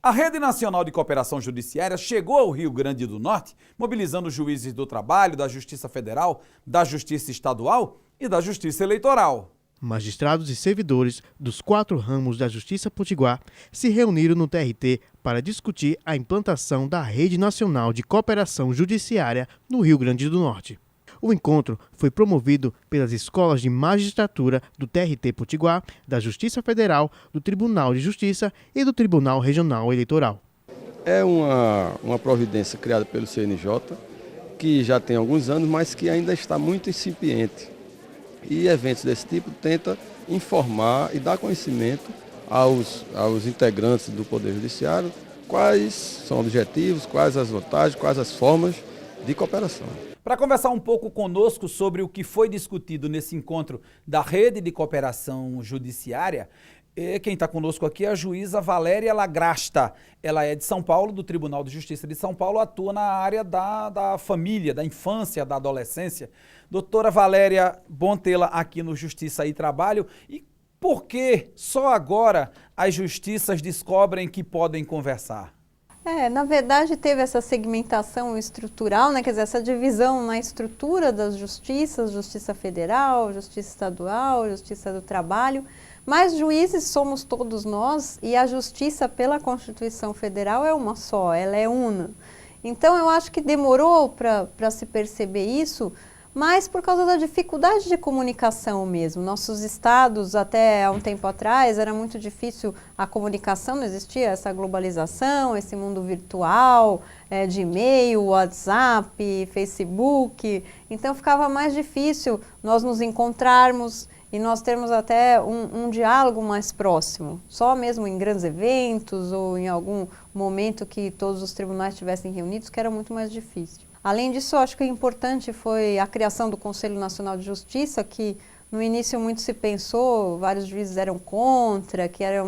A Rede Nacional de Cooperação Judiciária chegou ao Rio Grande do Norte, mobilizando juízes do trabalho, da Justiça Federal, da Justiça Estadual e da Justiça Eleitoral. Magistrados e servidores dos 4 ramos da Justiça Potiguar se reuniram no TRT para discutir a implantação da Rede Nacional de Cooperação Judiciária no Rio Grande do Norte. O encontro foi promovido pelas escolas de magistratura do TRT Potiguar, da Justiça Federal, do Tribunal de Justiça e do Tribunal Regional Eleitoral. É uma providência criada pelo CNJ, que já tem alguns anos, mas que ainda está muito incipiente. E eventos desse tipo tentam informar e dar conhecimento aos integrantes do Poder Judiciário quais são os objetivos, quais as vantagens, quais as formas de cooperação. Para conversar um pouco conosco sobre o que foi discutido nesse encontro da Rede de Cooperação Judiciária, quem está conosco aqui é a juíza Valéria Lagrasta. Ela é de São Paulo, do Tribunal de Justiça de São Paulo, atua na área da família, da infância, da adolescência. Doutora Valéria, bom tê-la aqui no Justiça e Trabalho. E por que só agora as justiças descobrem que podem conversar? Na verdade teve essa segmentação estrutural, né? Quer dizer, essa divisão na estrutura das justiças, Justiça Federal, Justiça Estadual, Justiça do Trabalho, mas juízes somos todos nós e a justiça pela Constituição Federal é uma só, ela é una. Então eu acho que demorou para se perceber isso, mas por causa da dificuldade de comunicação mesmo. Nossos estados, até há um tempo atrás, era muito difícil a comunicação, não existia essa globalização, esse mundo virtual, de e-mail, WhatsApp, Facebook. Então ficava mais difícil nós nos encontrarmos e nós termos até um diálogo mais próximo. Só mesmo em grandes eventos ou em algum momento que todos os tribunais estivessem reunidos, que era muito mais difícil. Além disso, eu acho que o importante foi a criação do Conselho Nacional de Justiça, que no início muito se pensou, vários juízes eram contra, que era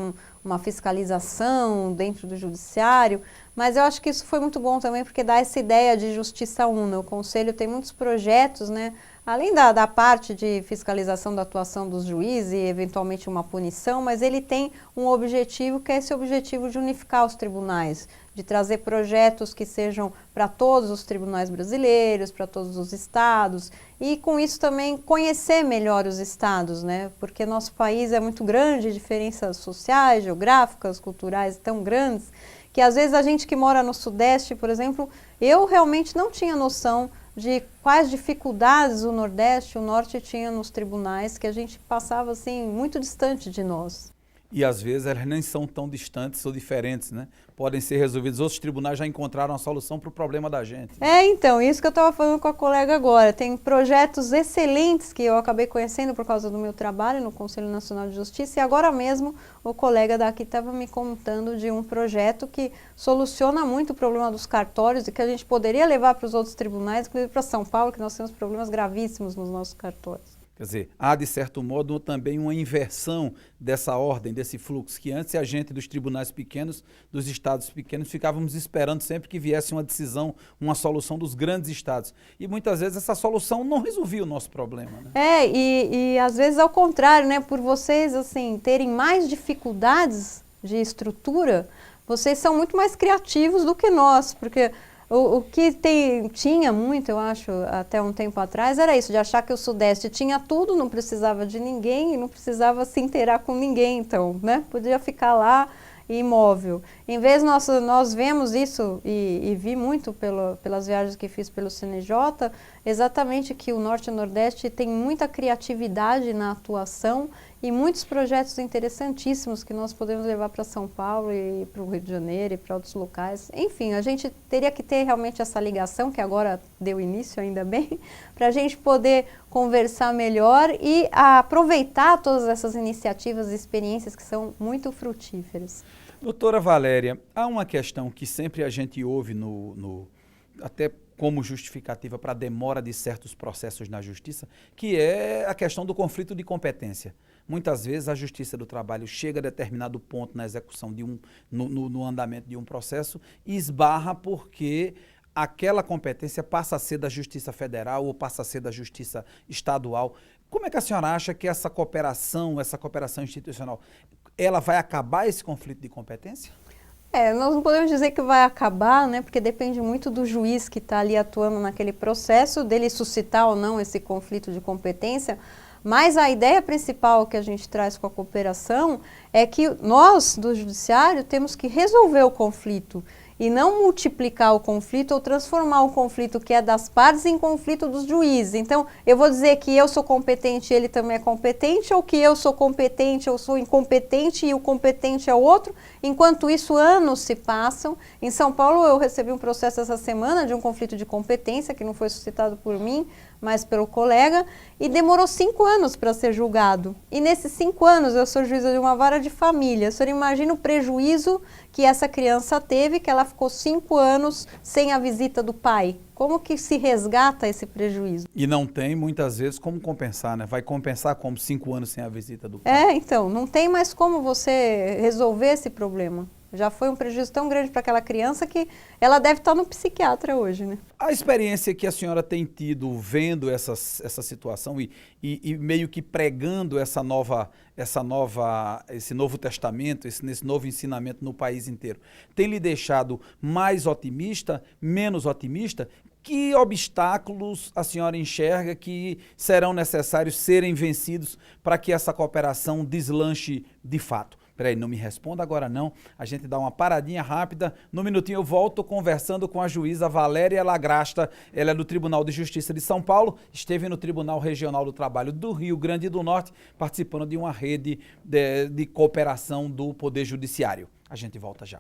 uma fiscalização dentro do judiciário, mas eu acho que isso foi muito bom também, porque dá essa ideia de justiça una. O Conselho tem muitos projetos, né? Além da parte de fiscalização da atuação dos juízes e eventualmente uma punição, mas ele tem um objetivo que é esse objetivo de unificar os tribunais, de trazer projetos que sejam para todos os tribunais brasileiros, para todos os estados, e com isso também conhecer melhor os estados, né? Porque nosso país é muito grande, diferenças sociais, geográficas, culturais tão grandes, que às vezes a gente que mora no Sudeste, por exemplo, eu realmente não tinha noção de quais dificuldades o Nordeste e o Norte tinham nos tribunais, que a gente passava assim muito distante de nós. E às vezes elas nem são tão distantes ou diferentes, né? Podem ser resolvidos. Outros tribunais já encontraram a solução para o problema da gente. Então, isso que eu estava falando com a colega agora. Tem projetos excelentes que eu acabei conhecendo por causa do meu trabalho no Conselho Nacional de Justiça, e agora mesmo o colega daqui estava me contando de um projeto que soluciona muito o problema dos cartórios e que a gente poderia levar para os outros tribunais, inclusive para São Paulo, que nós temos problemas gravíssimos nos nossos cartórios. Quer dizer, há de certo modo também uma inversão dessa ordem, desse fluxo, que antes a gente dos tribunais pequenos, dos estados pequenos, ficávamos esperando sempre que viesse uma decisão, uma solução dos grandes estados. E muitas vezes essa solução não resolvia o nosso problema, né? E às vezes ao contrário, né? Por vocês assim terem mais dificuldades de estrutura, vocês são muito mais criativos do que nós, porque o que tinha muito, eu acho, até um tempo atrás, era isso, de achar que o Sudeste tinha tudo, não precisava de ninguém e não precisava se inteirar com ninguém, então, né? Podia ficar lá imóvel. Em vez nós vemos isso e vi muito pelas viagens que fiz pelo CNJ, exatamente que o Norte e o Nordeste tem muita criatividade na atuação e muitos projetos interessantíssimos que nós podemos levar para São Paulo e para o Rio de Janeiro e para outros locais. Enfim, a gente teria que ter realmente essa ligação, que agora deu início, ainda bem, para a gente poder conversar melhor e aproveitar todas essas iniciativas e experiências que são muito frutíferas. Doutora Valéria, há uma questão que sempre a gente ouve até como justificativa para a demora de certos processos na justiça, que é a questão do conflito de competência. Muitas vezes a Justiça do Trabalho chega a determinado ponto na execução no andamento de um processo e esbarra porque aquela competência passa a ser da Justiça Federal ou passa a ser da Justiça Estadual. Como é que a senhora acha que essa cooperação institucional, ela vai acabar esse conflito de competência? Nós não podemos dizer que vai acabar, né? Porque depende muito do juiz que está ali atuando naquele processo, dele suscitar ou não esse conflito de competência. Mas a ideia principal que a gente traz com a cooperação é que nós, do judiciário, temos que resolver o conflito e não multiplicar o conflito ou transformar o conflito que é das partes em conflito dos juízes. Então, eu vou dizer que eu sou competente e ele também é competente, ou que eu sou competente, eu sou incompetente e o competente é o outro. Enquanto isso, anos se passam. Em São Paulo, eu recebi um processo essa semana de um conflito de competência, que não foi suscitado por mim, mas pelo colega, e demorou 5 anos para ser julgado. E nesses 5 anos, eu sou juíza de uma vara de família. O senhor imagina o prejuízo que essa criança teve, que ela ficou 5 anos sem a visita do pai. Como que se resgata esse prejuízo? E não tem, muitas vezes, como compensar, né? Vai compensar como 5 anos sem a visita do pai? Então, não tem mais como você resolver esse problema. Já foi um prejuízo tão grande para aquela criança que ela deve estar no psiquiatra hoje, né? A experiência que a senhora tem tido vendo essa situação e meio que pregando esse novo testamento, esse novo ensinamento no país inteiro, tem lhe deixado mais otimista, menos otimista? Que obstáculos a senhora enxerga que serão necessários serem vencidos para que essa cooperação deslanche de fato? Peraí, não me responda agora não, a gente dá uma paradinha rápida, no minutinho eu volto conversando com a juíza Valéria Lagrasta, ela é do Tribunal de Justiça de São Paulo, esteve no Tribunal Regional do Trabalho do Rio Grande do Norte, participando de uma rede de cooperação do Poder Judiciário. A gente volta já.